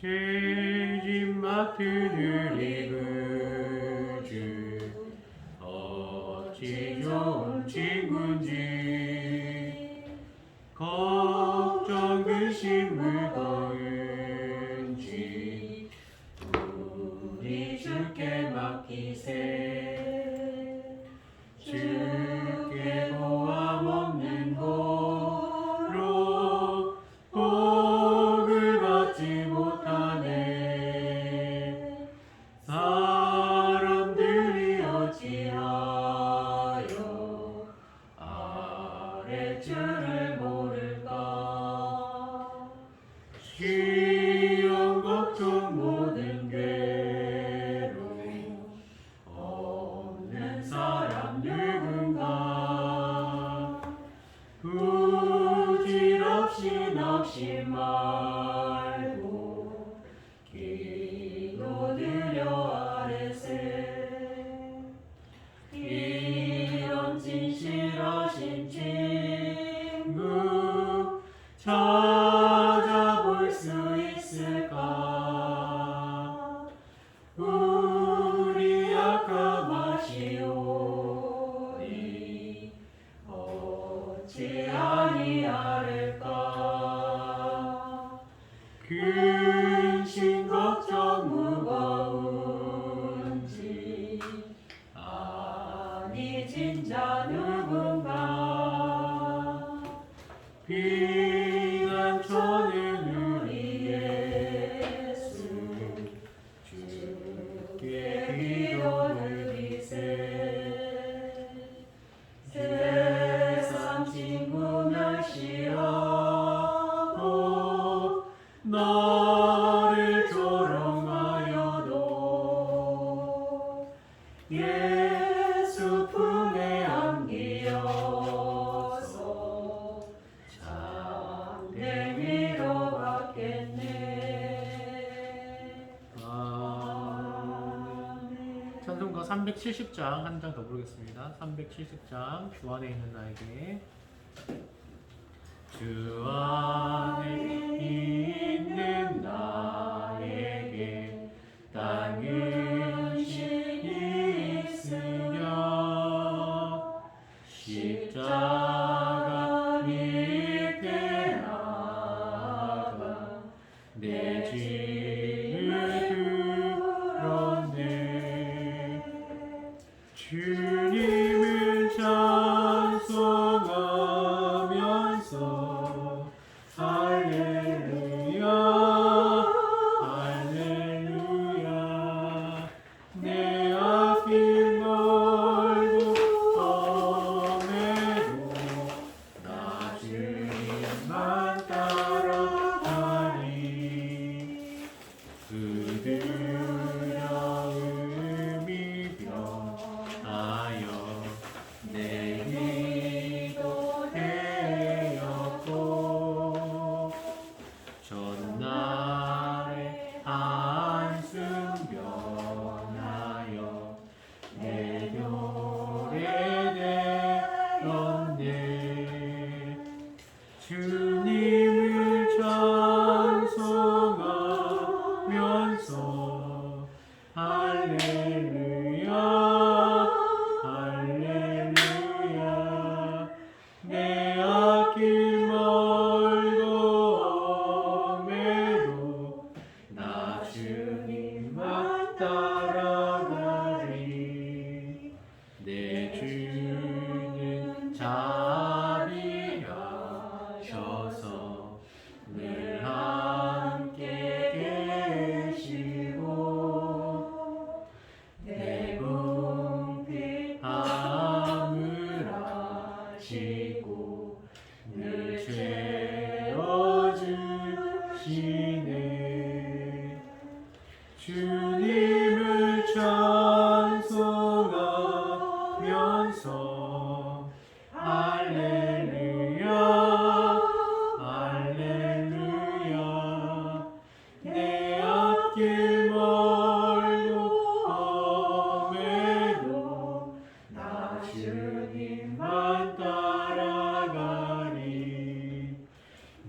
죄짐 맡은 우리 구주 어찌 좋은 친구인지 걱정 근심 무거운지 우리 주께 맡기세. 주께 고함 없는 고로 복을 받지 못하네. 사람들이 어찌하여 아랫줄을 모를까. 시험 걱정 모든 괴로움 없는 사람 누군가. 부질없이 낙심 말고 기도드려 아뢰세. 이런 진실하신 친구 찾아볼 수 있을까. 우리 약함하시오니 어찌 아니하릴까. 근심 걱정 무거운지 아니 진짜 누군가. 피난처는 우리 예수 주께 기도드리세. 세상 친구 멸시하고 나를 조롱하여도 예수 품에 안기어서 장대 위로 받겠네. 아멘. 찬송가 370장 한 장 더 부르겠습니다. 370장 주 안에 있는 나에게. 주 안에 있는 나에게 딴 근심이 있으랴. 십자가 밑에 나가 내 짐을 들었네. 주님을 찬송하면서 할렐루야 할렐루야. 내 앞길 멀고 험해도 나 주님만 따라가리. 두려움이 변하여 내 기도 되었고 전날에 한숨 변하여 내 노래되었네. 주님을 찬송하면서 할렐루야 할렐루야. 내 앞길 멀고 험해도 나 주님만 따라가리. 내 주는 자비하셔서 늘 함께 계시고 내 궁핍함을 아시고 늘 채워주시네. 주님을 찬송하면서 할렐루야 할렐루야. 내 앞길 멀고 험해도 나 주님만 따라가리.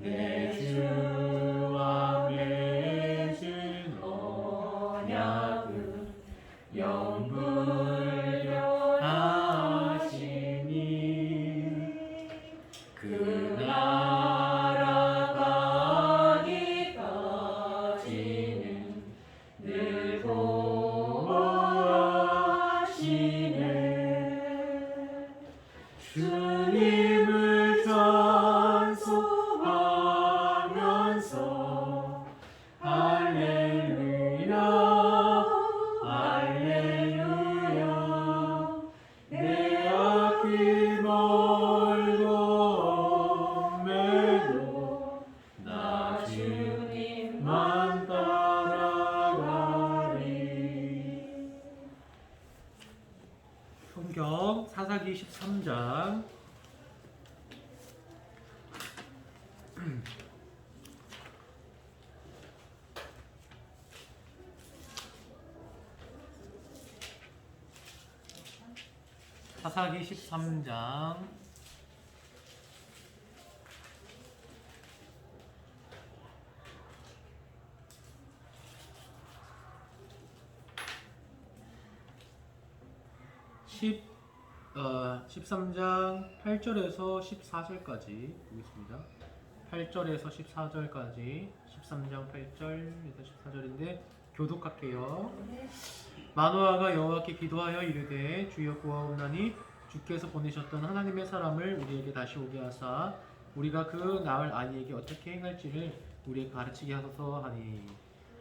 내 주 안에 사사기 13장 사사기 13장 13장 8절에서 14절까지 보겠습니다. 8절에서 14절까지 13장 8절에서 14절인데 교독할게요. 마노아가 여호와께 기도하여 이르되 주여 구하옵나니 주께서 보내셨던 하나님의 사람을 우리에게 다시 오게 하사 우리가 그 낳을 아이에게 어떻게 행할지를 우리에게 가르치게 하소서 하니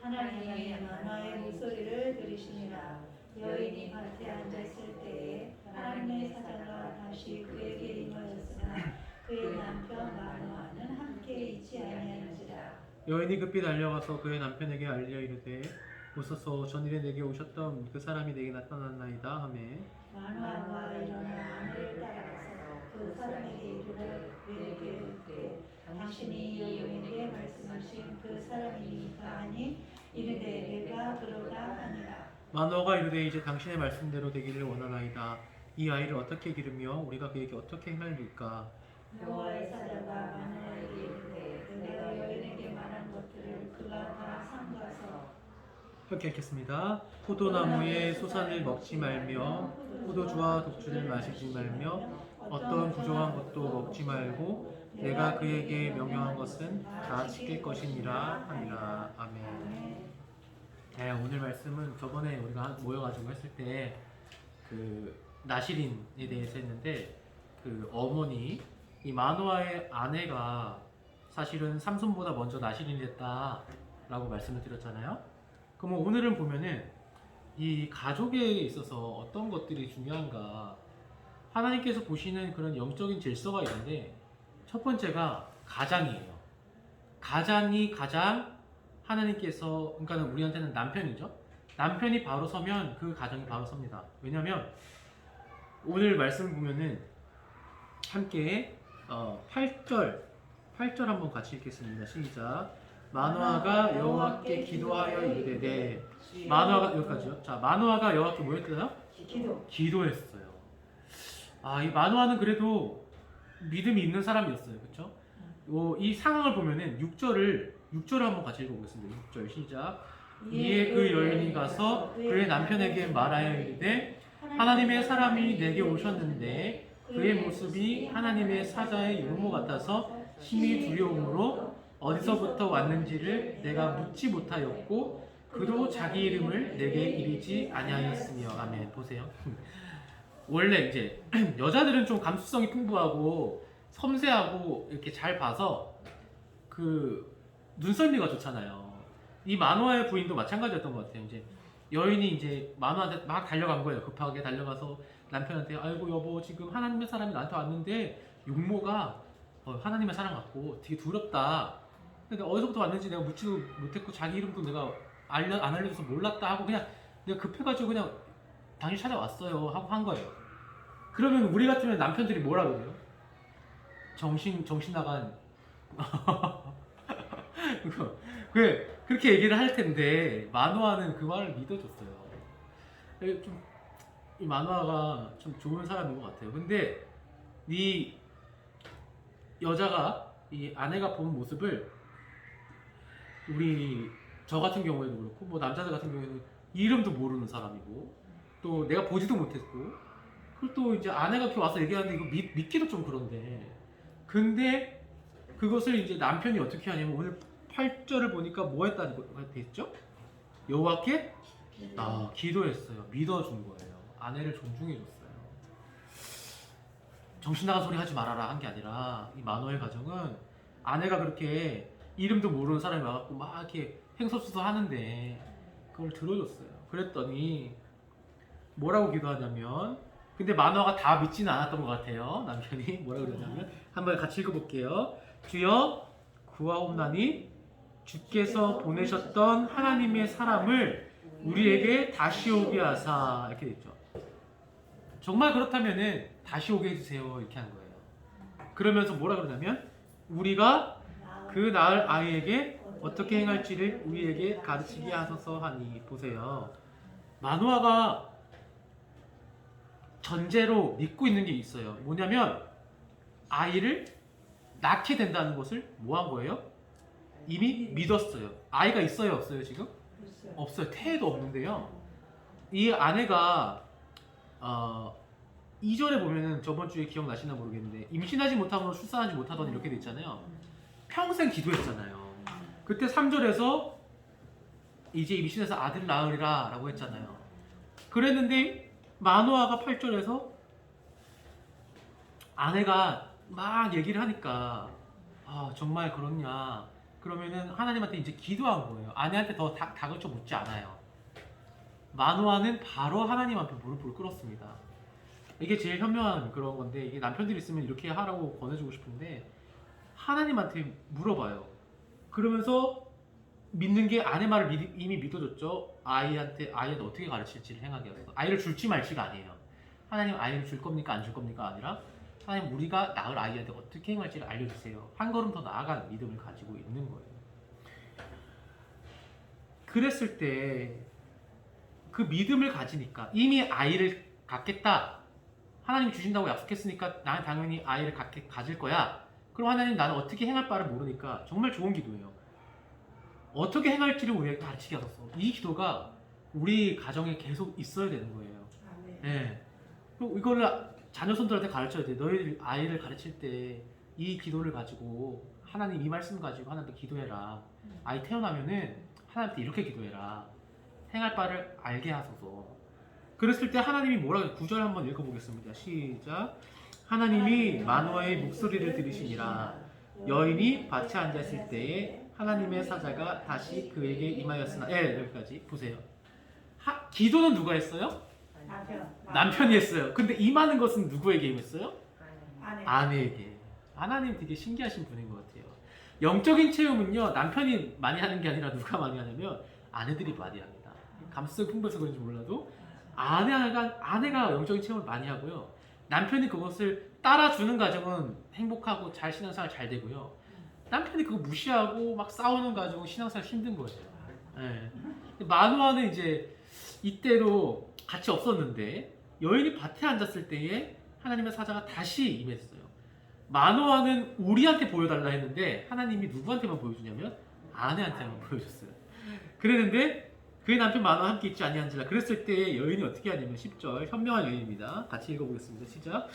하나님이 마노아의 목소리를 들으시니라. 여인이 밭에 앉았을 때에 하나님의 사자가 다시 그에게 임하였으나 그의 남편 마노아는 함께 있지 아니하는지라. 여인이 급히 달려가서 그의 남편에게 알려 이르되 보소서 전일에 내게 오셨던 그 사람이 내게 나타났나이다 하매 마노아가 일어나 아내를 따라가서 그 사람에게 이르되 그에게 당신이 여인에게 말씀하신 그 사람이니까 하니 이르되 내가 그러다 하니라. 마노아가 이르되 이제 당신의 말씀대로 되기를 원하나이다. 이 아이를 어떻게 기르며 우리가 그에게 어떻게 행할까? 여호와의 사자가 마노아에게 이르되 내가 여인에게 말한 것들을 그가 다 삼가서 이렇게 읽겠습니다. 포도나무의 소산을 먹지 말며 포도주와 독주를 마시지 말며 어떤 부정한 것도 먹지 말고 내가 그에게 명령한 것은 다 지킬 것이니라 하니라. 아멘. 네, 오늘 말씀은 저번에 우리가 모여가지고 했을 때 그 나시린에 대해서 했는데 그 어머니 이 마노아의 아내가 사실은 삼손보다 먼저 나시린이 됐다라고 말씀을 드렸잖아요. 그럼 오늘은 보면은 이 가족에 있어서 어떤 것들이 중요한가 하나님께서 보시는 그런 영적인 질서가 있는데 첫 번째가 가장이에요. 가장이 가장 하나님께서 그러니까 우리한테는 남편이죠. 남편이 바로 서면 그 가정이 바로 섭니다. 왜냐하면 오늘 말씀 보면은 함께 8절 한번 같이 읽겠습니다. 시작. 마노아가 여호와께 기도하여 이르되 마노아가 여기까지요. 자, 마노아가 여호와께 뭐 했어요? 기도했어요. 아, 이 마노아는 그래도 믿음이 있는 사람이었어요. 그렇죠? 이 상황을 보면은 6절을 한번 같이 읽어보겠습니다. 6절 시작. 이에 그 여인이 가서 그의 남편에게 말하여 이르되 하나님의 사람이 내게 오셨는데 그의 모습이 하나님의 사자의 용모 같아서 심히 두려움으로 어디서부터 왔는지를 내가 묻지 못하였고 그도 자기 이름을 내게 이르지 아니하였으며. 아멘. 보세요. 원래 이제 여자들은 좀 감수성이 풍부하고 섬세하고 이렇게 잘 봐서 그 눈썰미가 좋잖아요. 이 마노아의 부인도 마찬가지였던 것 같아요. 이제 여인이 이제 마노아한테 막 달려간 거예요. 급하게 달려가서 남편한테 아이고 여보 지금 하나님의 사람이 나한테 왔는데 용모가 하나님의 사람 같고 되게 두렵다. 근데 어디서부터 왔는지 내가 묻지도 못했고 자기 이름도 내가 안 알려줘서 몰랐다 하고 그냥 내가 급해가지고 그냥 당신 찾아왔어요 하고 한 거예요. 그러면 우리 같으면 남편들이 뭐라 그래요? 정신 나간 그렇게 얘기를 할 텐데 마노아는 그 말을 믿어줬어요. 이 마노아가 좀 좋은 사람인 것 같아요. 근데 이 여자가 이 아내가 본 모습을 우리 저 같은 경우에도 그렇고 뭐 남자들 같은 경우에는 이름도 모르는 사람이고 또 내가 보지도 못했고 그리고 또 이제 아내가 이렇게 와서 얘기하는데 이거 믿기도 좀 그런데 근데 그것을 이제 남편이 어떻게 하냐면 오늘 8절을 보니까 뭐 했다는 거 됐죠? 여호와께 기도했어요. 믿어준 거예요. 아내를 존중해줬어요. 정신 나간 소리 하지 말아라 한 게 아니라 이 마노아의 가정은 아내가 그렇게 이름도 모르는 사람이 와갖고 막 이렇게 행설수설 하는데 그걸 들어줬어요. 그랬더니 뭐라고 기도하냐면 근데 마노아가 다 믿지는 않았던 것 같아요. 남편이 뭐라고 그러냐면 한번 같이 읽어볼게요. 주여 구하옵나니 주께서 보내셨던 하나님의 사람을 우리에게 다시 오게 하사 이렇게 됐죠. 정말 그렇다면은 다시 오게 해주세요. 이렇게 하는 거예요. 그러면서 뭐라 그러냐면 우리가 그 낳을 아이에게 어떻게 행할지를 우리에게 가르치게 하소서 하니. 보세요. 마노아가 전제로 믿고 있는 게 있어요. 뭐냐면 아이를 낳게 된다는 것을 뭐 한 거예요? 이미 믿었어요. 아이가 있어요, 없어요 지금? 없어요. 태에도 없는데요. 이 아내가 2절에 보면은 저번 주에 기억나시나 모르겠는데 임신하지 못하거나 출산하지 못하던 이렇게 돼 있잖아요. 평생 기도했잖아요. 그때 3절에서 이제 임신해서 아들 낳으리라 라고 했잖아요. 그랬는데 마노아가 8절에서 아내가 막 얘기를 하니까 정말 그렇냐. 그러면은 하나님한테 이제 기도한 거예요. 아내한테 더 다그쳐 묻지 않아요. 마노아는 바로 하나님 앞에 무릎을 꿇었습니다. 이게 제일 현명한 그런 건데, 이게 남편들이 있으면 이렇게 하라고 권해주고 싶은데 하나님한테 물어봐요. 그러면서 믿는 게 아내 말을 이미 믿어줬죠. 아이한테 어떻게 가르칠지를 행하게 하소서. 아이를 줄지 말지가 아니에요. 하나님 아이를 줄 겁니까 안 줄 겁니까 아니라 하나님 우리가 낳을 아이한테 어떻게 행할지를 알려주세요. 한 걸음 더 나아간 믿음을 가지고 있는 거예요. 그랬을 때 그 믿음을 가지니까 이미 아이를 갖겠다. 하나님 주신다고 약속했으니까 나는 당연히 아이를 가질 거야. 그럼 하나님 나는 어떻게 행할 바를 모르니까 정말 좋은 기도예요. 어떻게 행할지를 우리에게 가르치게 하소서. 이 기도가 우리 가정에 계속 있어야 되는 거예요. 네. 이거를 자녀손들한테 가르쳐야 돼. 너희 아이를 가르칠 때 이 기도를 가지고 하나님 이 말씀 가지고 하나님께 기도해라. 아이 태어나면은 하나님께 이렇게 기도해라. 행할 바를 알게 하소서. 그랬을 때 하나님이 뭐라고 9절 한번 읽어보겠습니다. 시작. 하나님이 마노아의 목소리를 들으시니라. 여인이 밭에 앉았을 때에 하나님의 사자가 다시 그에게 임하였으나. 여기까지 보세요. 기도는 누가 했어요? 남편이 했어요. 근데 임하는 것은 누구에게 임했어요? 아내에게. 하나님 되게 신기하신 분인 것 같아요. 영적인 체험은요, 남편이 많이 하는 게 아니라 누가 많이 하냐면 아내들이 많이 합니다. 감수성 풍부해서 그런지 몰라도 아내가 영적인 체험을 많이 하고요. 남편이 그것을 따라주는 과정은 행복하고 잘 신앙생활 잘 되고요. 남편이 그거 무시하고 막 싸우는 과정은 신앙생활 힘든 거예요. 네. 마노아는 이제 이때로 같이 없었는데 여인이 밭에 앉았을 때에 하나님의 사자가 다시 임했어요. 마노아는 우리한테 보여달라 했는데 하나님이 누구한테만 보여주냐면 아내한테만 보여줬어요. 그랬는데 그의 남편 마노아와 함께 있지 아니한지라. 그랬을 때 여인이 어떻게 하냐면 10절 현명한 여인입니다. 같이 읽어보겠습니다. 시작.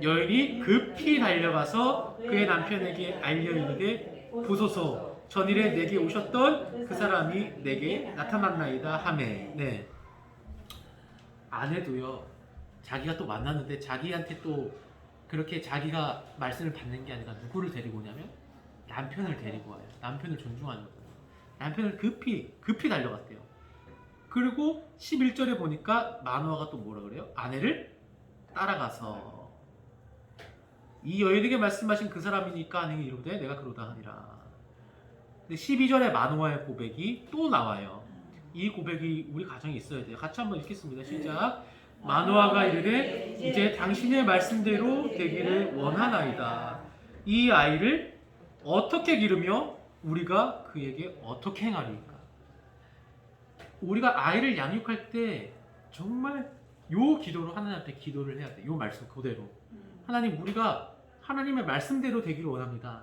여인이 급히 달려가서 그의 남편에게 알려 이르되 보소서 전일에 내게 오셨던 그 사람이 내게 나타났나이다 하매. 네. 아내도요, 자기가 또 만났는데 자기한테 또 그렇게 자기가 말씀을 받는 게 아니라 누구를 데리고 오냐면 남편을 데리고 와요. 남편을 존중하는 거예요. 남편을 급히 달려갔대요. 그리고 11절에 보니까 마노아가 또 뭐라 그래요? 아내를 따라가서 이 여인에게 말씀하신 그 사람이니까 아내가 이르되 내가 그러다 하니라. 근데 12절에 마노아의 고백이 또 나와요. 이 고백이 우리 가정에 있어야 돼요. 같이 한번 읽겠습니다. 시작. 마노아가 이르되 이제 당신의 말씀대로 되기를 원하나이다. 이 아이를 어떻게 기르며 우리가 그에게 어떻게 행하리까? 우리가 아이를 양육할 때 정말 요 기도로 하나님 앞에 기도를 해야 돼. 요 말씀 그대로. 하나님, 우리가 하나님의 말씀대로 되기를 원합니다.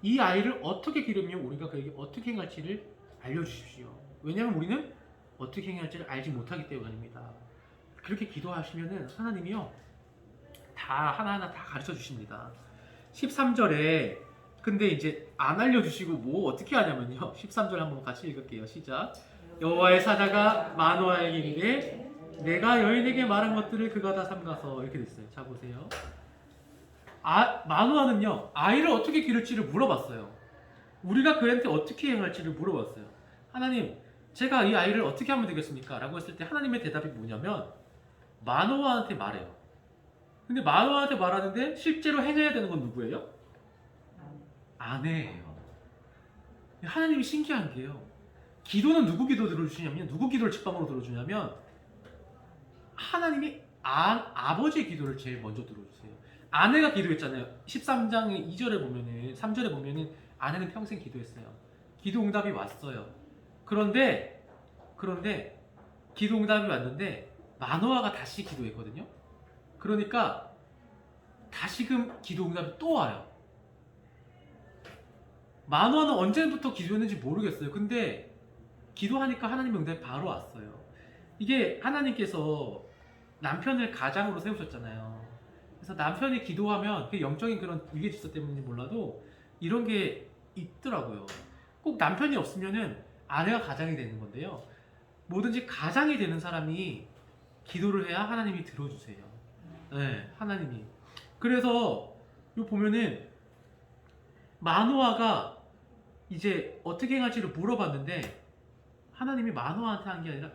이 아이를 어떻게 기르며 우리가 그에게 어떻게 행할지를 알려주십시오. 왜냐하면 우리는 어떻게 행할지를 알지 못하기 때문입니다. 그렇게 기도하시면은 하나님이요 다 하나하나 다 가르쳐 주십니다. 13절에 근데 이제 안 알려주시고 뭐 어떻게 하냐면요, 13절 한번 같이 읽을게요. 시작. 여호와의 사자가 마노아에게 이르되 내가 여인에게 말한 것들을 그가 다 삼가서. 이렇게 됐어요. 자 보세요. 마노아는요 아이를 어떻게 기를지를 물어봤어요. 우리가 그한테 어떻게 행할지를 물어봤어요. 하나님, 제가 이 아이를 어떻게 하면 되겠습니까? 라고 했을 때 하나님의 대답이 뭐냐면 마노아한테 말해요. 근데 마노아한테 말하는데 실제로 행해야 되는 건 누구예요? 아내예요. 하나님이 신기한 게요, 기도는 누구 기도 들어주시냐면, 누구 기도를 직방으로 들어주냐면 하나님이 아버지의 기도를 제일 먼저 들어주세요. 아내가 기도했잖아요. 13장 2절에 보면은 3절에 보면은 아내는 평생 기도했어요. 기도 응답이 왔어요. 그런데 기도 응답이 왔는데 마노아가 다시 기도했거든요. 그러니까 다시금 기도 응답이 또 와요. 마노아는 언제부터 기도했는지 모르겠어요. 근데 기도하니까 하나님 응답이 바로 왔어요. 이게 하나님께서 남편을 가장으로 세우셨잖아요. 그래서 남편이 기도하면 그 영적인 그런 위계 질서 때문인지 몰라도 이런 게 있더라고요. 꼭 남편이 없으면은 아내가 가장이 되는 건데요. 뭐든지 가장이 되는 사람이 기도를 해야 하나님이 들어주세요. 네, 하나님이. 그래서 요 보면은 마노아가 이제 어떻게 행할지를 물어봤는데 하나님이 마노아한테 한 게 아니라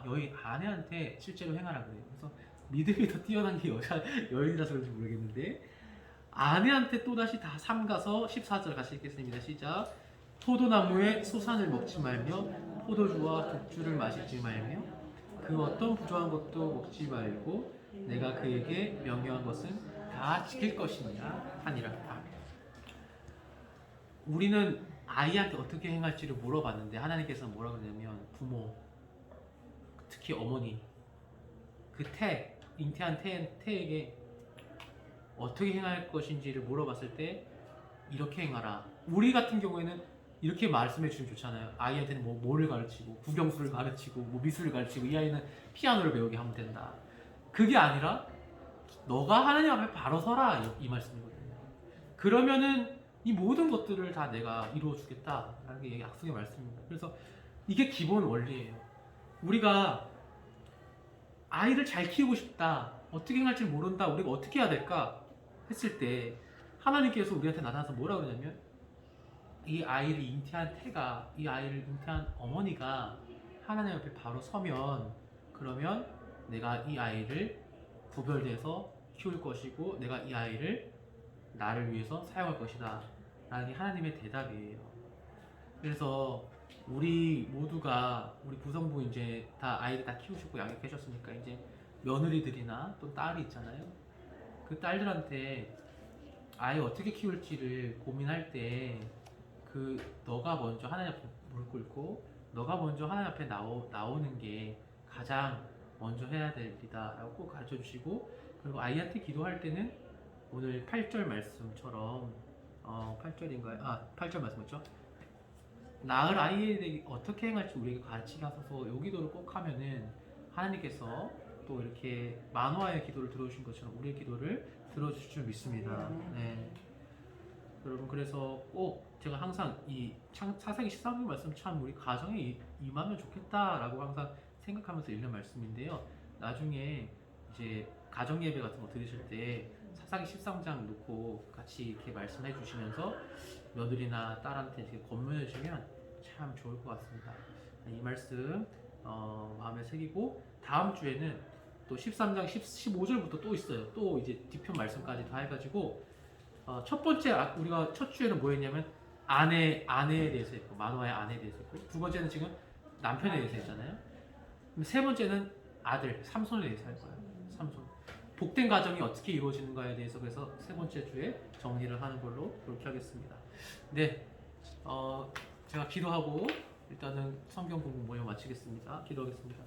여인 아내한테 실제로 행하라 그래요. 그래서 믿음이 더 뛰어난 게 여인이라서 그런지 모르겠는데 아내한테 또다시 다 삼가서 14절 같이 읽겠습니다. 시작. 포도나무의 수산을 먹지 말며 포도주와 독주를 마시지 말며 그 어떤 부조한 것도 먹지 말고 내가 그에게 명령한 것은 다 지킬 것이니라 하니라. 우리는 아이한테 어떻게 행할지를 물어봤는데 하나님께서는 뭐라 그러냐면 부모, 특히 어머니, 그 잉태한 태에게 어떻게 행할 것인지를 물어봤을 때 이렇게 행하라. 우리 같은 경우에는 이렇게 말씀해 주면 좋잖아요. 아이한테는 뭐를 가르치고 국영수를 가르치고 뭐 미술을 가르치고 이 아이는 피아노를 배우게 하면 된다. 그게 아니라 너가 하나님 앞에 바로 서라 이 말씀이거든요. 그러면은 이 모든 것들을 다 내가 이루어 주겠다라는 게 약속의 말씀입니다. 그래서 이게 기본 원리예요. 우리가 아이를 잘 키우고 싶다, 어떻게 행할지 모른다, 우리가 어떻게 해야 될까 했을 때 하나님께서 우리한테 나타나서 뭐라 그러냐면 이 아이를 잉태한 태가, 이 아이를 잉태한 어머니가 하나님 앞에 바로 서면 그러면 내가 이 아이를 구별돼서 키울 것이고 내가 이 아이를 나를 위해서 사용할 것이다 라는 게 하나님의 대답이에요. 그래서 우리 모두가 우리 구성부 이제 다 아이를 다 키우시고 양육하셨으니까 이제 며느리들이나 또 딸이 있잖아요. 그 딸들한테 아이 어떻게 키울지를 고민할 때 그 너가 먼저 하나님 앞에 무릎 꿇고 너가 먼저 하나님 앞에 나오는 게 가장 먼저 해야 될 일이다라고 꼭 가르쳐 주시고 그리고 아이한테 기도할 때는 오늘 8절 말씀처럼 8절인가요? 8절 말씀이죠. 낳을 아이에게 어떻게 행할지 우리에게 가르치게 하셔서 이 기도를 꼭 하면은 하나님께서 또 이렇게 마노아의 기도를 들어주신 것처럼 우리의 기도를 들어주실 줄 믿습니다. 네. 여러분 그래서 꼭 제가 항상 이 사사기 13장 말씀 참 우리 가정에 임하면 좋겠다라고 항상 생각하면서 읽는 말씀인데요. 나중에 이제 가정 예배 같은 거 들으실 때 사사기 13장 놓고 같이 이렇게 말씀해 주시면서 며느리나 딸한테 이렇게 권면해 주시면 참 좋을 것 같습니다. 이 말씀 마음에 새기고 다음 주에는 또 13장 15절부터 또 있어요. 또 이제 뒤편 말씀까지 다 해가지고 첫 번째 우리가 첫 주에는 뭐 했냐면 아내에 대해서 했고 마노아의 아내에 대해서 했고 두 번째는 지금 남편에 대해서 했잖아요. 세 번째는 아들 삼손에 대해서 할 거예요. 삼손 복된 가정이 어떻게 이루어지는가에 대해서 그래서 세 번째 주에 정리를 하는 걸로 그렇게 하겠습니다. 네, 제가 기도하고 일단은 성경 공부 모여 마치겠습니다. 기도하겠습니다.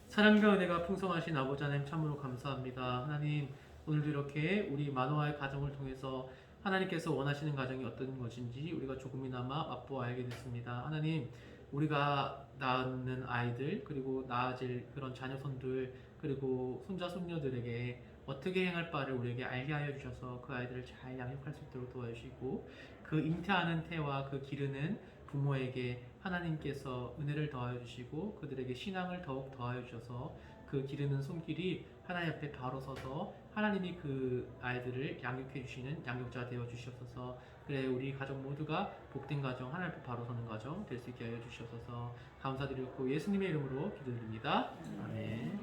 사랑과 은혜가 풍성하신 아버지 하나님 참으로 감사합니다. 하나님 오늘도 이렇게 우리 마노아의 가정을 통해서 하나님께서 원하시는 가정이 어떤 것인지 우리가 조금이나마 맛보아 알게 됐습니다. 하나님 우리가 낳는 아이들 그리고 낳아질 그런 자녀손들 그리고 손자 손녀들에게 어떻게 행할 바를 우리에게 알게 하여 주셔서 그 아이들을 잘 양육할 수 있도록 도와주시고 그 잉태하는 태와 그 기르는 부모에게 하나님께서 은혜를 더하여 주시고 그들에게 신앙을 더욱 더하여 주셔서 그 기르는 손길이 하나님 앞에 바로 서서 하나님이 그 아이들을 양육해 주시는 양육자 되어 주시옵소서. 그래 우리 가족 모두가 복된 가정 하나님 앞에 바로 서는 가정 될 수 있게 하여 주시옵소서. 감사드리고 예수님의 이름으로 기도드립니다. 아멘.